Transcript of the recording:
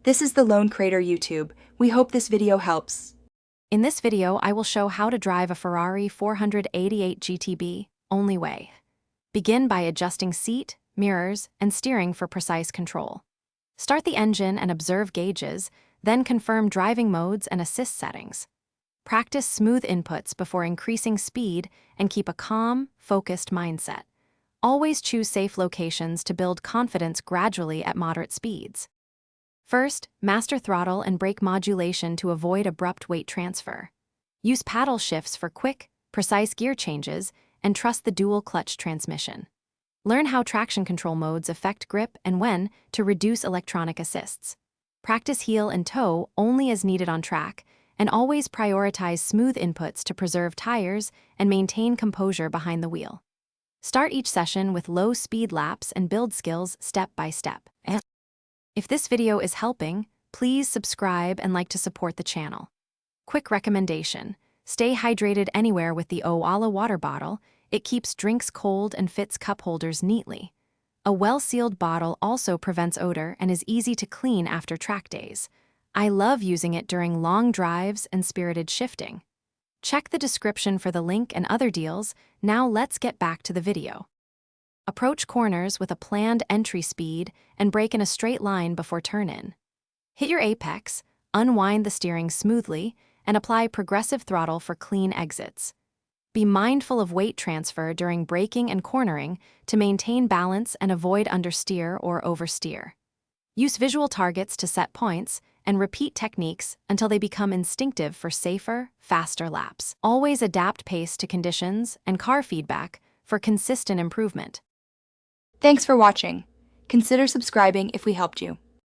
This is the Lone Crater YouTube. We hope this video helps. In this video, I will show how to drive a Ferrari 488 GTB, only way. Begin by adjusting seat, mirrors, and steering for precise control. Start the engine and observe gauges, then confirm driving modes and assist settings. Practice smooth inputs before increasing speed and keep a calm, focused mindset. Always choose safe locations to build confidence gradually at moderate speeds. First, master throttle and brake modulation to avoid abrupt weight transfer. Use paddle shifts for quick, precise gear changes, and trust the dual-clutch transmission. Learn how traction control modes affect grip and when to reduce electronic assists. Practice heel and toe only as needed on track, and always prioritize smooth inputs to preserve tires and maintain composure behind the wheel. Start each session with low-speed laps and build skills step by step. If this video is helping, please subscribe and like to support the channel. Quick recommendation: stay hydrated anywhere with the Owala water bottle. It keeps drinks cold and fits cup holders neatly. A well-sealed bottle also prevents odor and is easy to clean after track days. I love using it during long drives and spirited shifting. Check the description for the link and other deals. Now let's get back to the video. Approach corners with a planned entry speed and brake in a straight line before turn-in. Hit your apex, unwind the steering smoothly, and apply progressive throttle for clean exits. Be mindful of weight transfer during braking and cornering to maintain balance and avoid understeer or oversteer. Use visual targets to set points and repeat techniques until they become instinctive for safer, faster laps. Always adapt pace to conditions and car feedback for consistent improvement. Thanks for watching. Consider subscribing if we helped you.